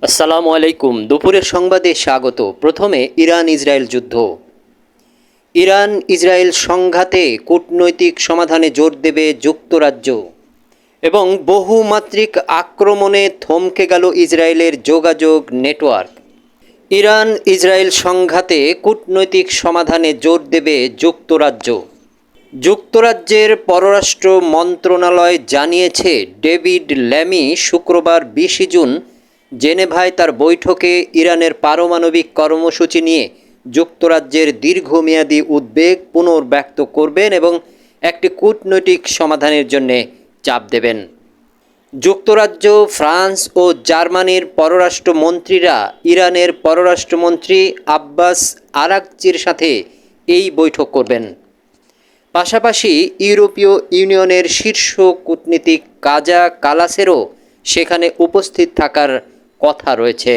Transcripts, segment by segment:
আসসালামু আলাইকুম। দুপুরের সংবাদে স্বাগত। প্রথমে ইরান ইসরায়েল যুদ্ধ। ইরান ইসরায়েল সংঘাতে কূটনৈতিক সমাধানে জোর দেবে যুক্তরাজ্য এবং বহুমাত্রিক আক্রমণে থমকে গেল ইসরায়েলের যোগাযোগ নেটওয়ার্ক। ইরান ইসরায়েল সংঘাতে কূটনৈতিক সমাধানে জোর দেবে যুক্তরাজ্য। যুক্তরাজ্যের পররাষ্ট্র মন্ত্রণালয় জানিয়েছে, ডেভিড ল্যামি শুক্রবার 20 জুন জেনেভায় তার বৈঠকে ইরানের পারমাণবিক কর্মসূচি নিয়ে যুক্তরাজ্যের দীর্ঘমেয়াদী উদ্বেগ পুনর্ব্যক্ত করবেন এবং একটি কূটনৈতিক সমাধানের জন্য চাপ দেবেন। যুক্তরাজ্য, ফ্রান্স ও জার্মানির পররাষ্ট্রমন্ত্রীরা ইরানের পররাষ্ট্রমন্ত্রী আব্বাস আরাগচির সাথে এই বৈঠক করবেন। পাশাপাশি ইউরোপীয় ইউনিয়নের শীর্ষ কূটনীতিক কাজা কালাসেরও সেখানে উপস্থিত থাকার কথা রয়েছে।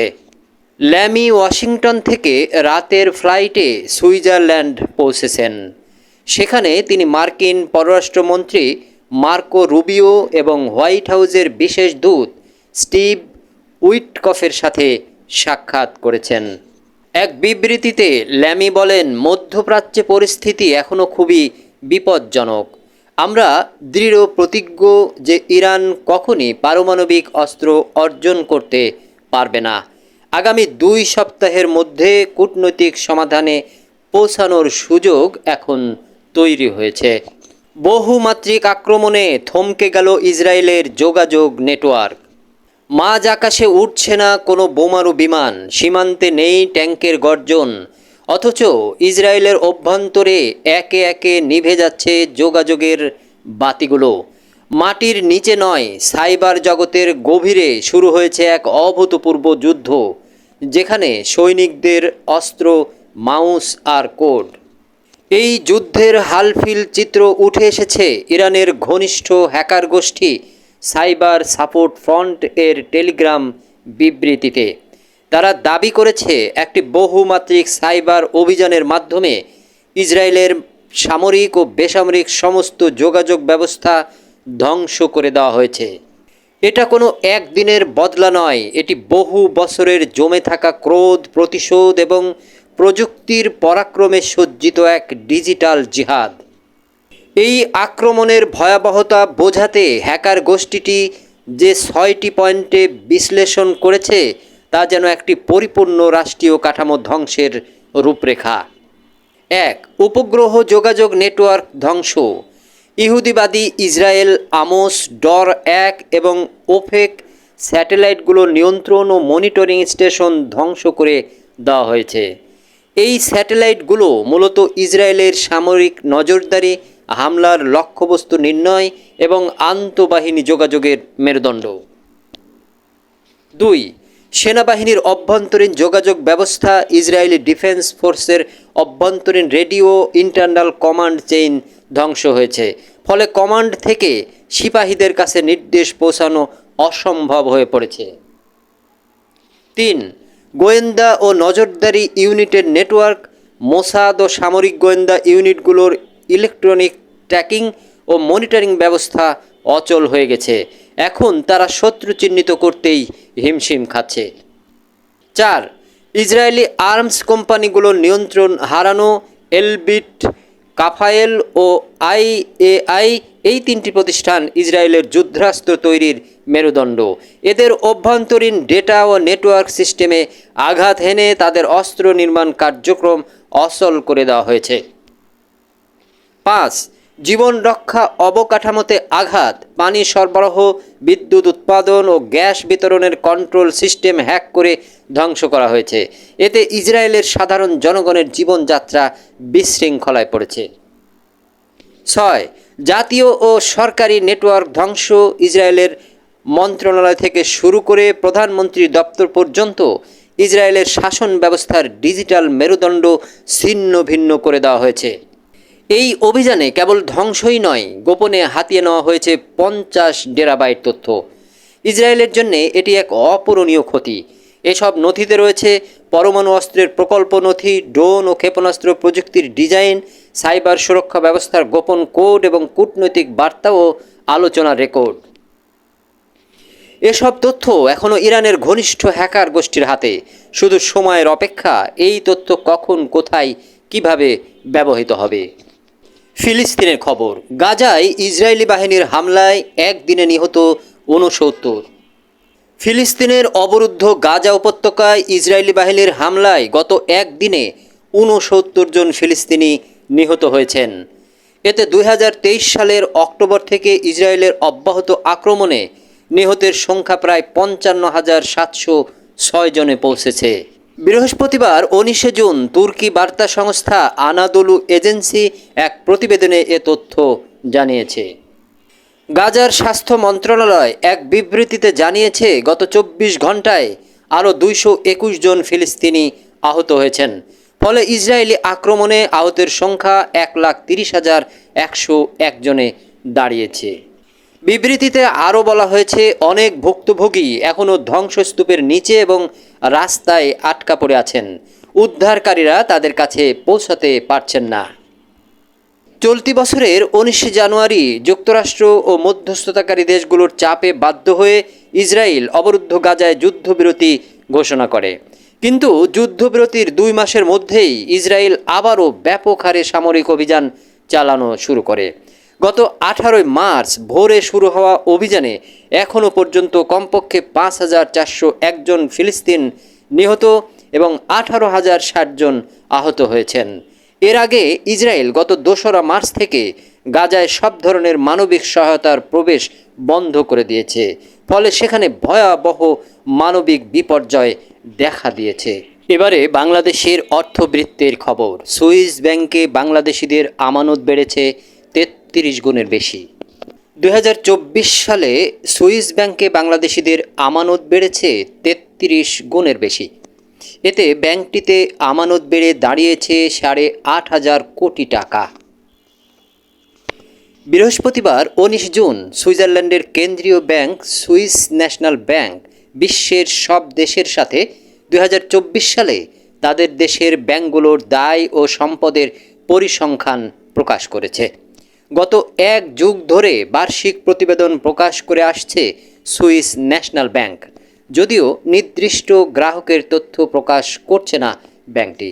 ল্যামি ওয়াশিংটন থেকে রাতের ফ্লাইটে সুইজারল্যান্ড পৌঁছেছেন। সেখানে তিনি মার্কিন পররাষ্ট্রমন্ত্রী মার্কো রুবিও এবং হোয়াইট হাউসের বিশেষ দূত স্টিভ উইটকফের সাথে সাক্ষাৎ করেছেন। এক বিবৃতিতে ল্যামি বলেন, মধ্যপ্রাচ্যে পরিস্থিতি এখনও খুবই বিপজ্জনক। আমরা দৃঢ় প্রতিজ্ঞ যে ইরান কখনই পারমাণবিক অস্ত্র অর্জন করতে পারবে না। আগামী 2 সপ্তাহের মধ্যে কূটনৈতিক সমাধানে পৌঁছানোর সুযোগ এখন তৈরি হয়েছে। বহুমাত্রিক আক্রমণে থমকে গেল ইসরায়েলের যোগাযোগ নেটওয়ার্ক। মাঝ আকাশে উঠছে না কোনো বোমারু বিমান, সীমান্তে নেই ট্যাঙ্কের গর্জন, অথচ ইসরায়েলের অভ্যন্তরে একে একে নিভে যাচ্ছে যোগাযোগের বাতিগুলো। মাটির নিচে নয়, সাইবার জগতের গভীরে শুরু হয়েছে এক অভূতপূর্ব যুদ্ধ, যেখানে সৈনিকদের অস্ত্র, মাউস আর কোড। এই যুদ্ধের হালফিল চিত্র উঠে এসেছে ইরানের ঘনিষ্ঠ হ্যাকার গোষ্ঠী সাইবার সাপোর্ট ফ্রন্ট এর টেলিগ্রাম বিবৃতিতে। তারা দাবি করেছে, একটি বহুমাত্রিক সাইবার অভিযানের মাধ্যমে ইসরায়েলের সামরিক ও বেসামরিক সমস্ত যোগাযোগ ব্যবস্থা ধ্বংস করে দেওয়া হয়েছে। এটা কোনো একদিনের বদলা নয়, এটি বহু বছরের জমে থাকা ক্রোধ, প্রতিশোধ এবং প্রযুক্তির পরাক্রমে সজ্জিত এক ডিজিটাল জিহাদ। এই আক্রমণের ভয়াবহতা বোঝাতে হ্যাকার গোষ্ঠীটি যে 6টি পয়েন্টে বিশ্লেষণ করেছে তা যেন একটি পরিপূর্ণ রাষ্ট্রীয় কাঠামো ধ্বংসের রূপরেখা। 1. উপগ্রহ যোগাযোগ নেটওয়ার্ক ধ্বংস। ইহুদিবাদী ইসরায়েল আমোস, ডর 1 এবং ওফেক স্যাটেলাইটগুলো নিয়ন্ত্রণ ও মনিটরিং স্টেশন ধ্বংস করে দেওয়া হয়েছে। এই স্যাটেলাইটগুলো মূলত ইসরায়েলের সামরিক নজরদারি, হামলার লক্ষ্যবস্তু নির্ণয় এবং আন্তঃবাহিনী যোগাযোগের মেরুদণ্ড। 2. সেনাবাহিনীর অভ্যন্তরীণ যোগাযোগ ব্যবস্থা। ইসরায়েলি ডিফেন্স ফোর্সের অভ্যন্তরীণ রেডিও ইন্টারনাল কমান্ড চেইন ধ্বংস হয়েছে, ফলে কমান্ড থেকে সিপাহীদের কাছে নির্দেশ পৌঁছানো অসম্ভব হয়ে পড়েছে। 3. গোয়েন্দা ও নজরদারি ইউনিটের নেটওয়ার্ক। মোসাদ ও সামরিক গোয়েন্দা ইউনিটগুলোর ইলেকট্রনিক ট্র্যাকিং ও মনিটরিং ব্যবস্থা অচল হয়ে গেছে। এখন তারা শত্রু চিহ্নিত করতেই হিমশিম খাচ্ছে। 4. ইসরায়েলি আর্মস কোম্পানিগুলোর নিয়ন্ত্রণ হারানো। এলবিট, কাফায়েল ও আইএআই, এই 3টি প্রতিষ্ঠান ইসরায়েলের যুদ্ধাস্ত্র তৈরির মেরুদণ্ড। এদের অভ্যন্তরীণ ডেটা ও নেটওয়ার্ক সিস্টেমে আঘাত হেনে তাদের অস্ত্র নির্মাণ কার্যক্রম অচল করে দেওয়া হয়েছে। 5. জীবন রক্ষা অবকাঠামোতে আঘাত। পানি সরবরাহ, বিদ্যুৎ উৎপাদন ও গ্যাস বিতরণের কন্ট্রোল সিস্টেম হ্যাক করে ধ্বংস করা হয়েছে। এতে ইসরায়েলের সাধারণ জনগণের জীবনযাত্রা বিশৃঙ্খলায় পড়েছে। 6. জাতীয় ও সরকারি নেটওয়ার্ক ধ্বংস। ইসরায়েলের মন্ত্রণালয় থেকে শুরু করে প্রধানমন্ত্রীর দপ্তর পর্যন্ত ইসরায়েলের শাসন ব্যবস্থার ডিজিটাল মেরুদণ্ড ছিন্ন ভিন্ন করে দেওয়া হয়েছে। এই অভিযানে কেবল ধ্বংসই নয়, গোপনে হাতিয়ে নেওয়া হয়েছে 50 টেরাবাইট তথ্য। ইসরায়েলের জন্য এটি এক অপূরণীয় ক্ষতি। এসব নথিতে রয়েছে পরমাণু অস্ত্রের প্রকল্প নথি, ড্রোন ও ক্ষেপণাস্ত্র প্রযুক্তির ডিজাইন, সাইবার সুরক্ষা ব্যবস্থার গোপন কোড এবং কূটনৈতিক বার্তা ও আলোচনার রেকর্ড। এসব তথ্য এখনও ইরানের ঘনিষ্ঠ হ্যাকার গোষ্ঠীর হাতে। শুধু সময়ের অপেক্ষা এই তথ্য কখন, কোথায়, কিভাবে ব্যবহৃত হবে। ফিলিস্তিনের খবর। গাজায় ইসরায়েলি বাহিনীর হামলায় একদিনে নিহত ৬৯। ফিলিস্তিনের অবরুদ্ধ গাজা উপত্যকায় ইসরায়েলি বাহিনীর হামলায় গত একদিনে ৬৯ জন ফিলিস্তিনি নিহত হয়েছেন। এতে ২০২৩ সালের অক্টোবর থেকে ইসরায়েলের অব্যাহত আক্রমণে নিহতের সংখ্যা প্রায় ৫৫,৭০৬ জনে পৌঁছেছে। বৃহস্পতিবার ১৯ জুন তুর্কি বার্তা সংস্থা আনাদোলু এজেন্সি এক প্রতিবেদনে এ তথ্য জানিয়েছে। গাজার স্বাস্থ্য মন্ত্রণালয় এক বিবৃতিতে জানিয়েছে, গত ২৪ ঘন্টায় আরও ২২১ জন ফিলিস্তিনি আহত হয়েছেন। ফলে ইসরায়েলি আক্রমণে আহতের সংখ্যা ১,৩০,১০১ জনে দাঁড়িয়েছে। বিবৃতিতে আরও বলা হয়েছে, অনেক ভুক্তভোগী এখনও ধ্বংসস্তূপের নিচে এবং রাস্তায় আটকা পড়ে আছেন। উদ্ধারকারীরা তাদের কাছে পৌঁছাতে পারছেন না। চলতি বছরের ১৯ জানুয়ারি যুক্তরাষ্ট্র ও মধ্যস্থতাকারী দেশগুলোর চাপে বাধ্য হয়ে ইসরায়েল অবরুদ্ধ গাজায় যুদ্ধবিরতি ঘোষণা করে। কিন্তু যুদ্ধবিরতির ২ মাসের মধ্যেই ইসরায়েল আবারও ব্যাপক হারে সামরিক অভিযান চালানো শুরু করে। গত ১৮ মার্চ ভোরে শুরু হওয়া অভিযানে এখনও পর্যন্ত কমপক্ষে ৫,৪০১ জন ফিলিস্তিন নিহত এবং ১৮,০৬০ জন আহত হয়েছেন। এর আগে ইসরায়েল গত ২রা মার্চ থেকে গাজায় সব ধরনের মানবিক সহায়তার প্রবেশ বন্ধ করে দিয়েছে। ফলে সেখানে ভয়াবহ মানবিক বিপর্যয় দেখা দিয়েছে। এবারে বাংলাদেশের অর্থবৃত্তের খবর। সুইস ব্যাংকে বাংলাদেশিদের আমানত বেড়েছে ৩৩ গুণের বেশি। ২০২৪ সালে সুইস ব্যাংকে বাংলাদেশিদের আমানত বেড়েছে ৩৩ গুণের বেশি। এতে ব্যাংকটিতে আমানত বেড়ে দাঁড়িয়েছে ৮,৫০০ কোটি টাকা। বৃহস্পতিবার ১৯ জুন সুইজারল্যান্ডের কেন্দ্রীয় ব্যাংক সুইস ন্যাশনাল ব্যাংক বিশ্বের সব দেশের সাথে ২০২৪ সালে তাদের দেশের ব্যাংকগুলোর দায় ও সম্পদের পরিসংখ্যান প্রকাশ করেছে। গত ১ যুগ ধরে বার্ষিক প্রতিবেদন প্রকাশ করে আসছে সুইস ন্যাশনাল ব্যাংক, যদিও নির্দিষ্ট গ্রাহকের তথ্য প্রকাশ করছে না ব্যাংকটি।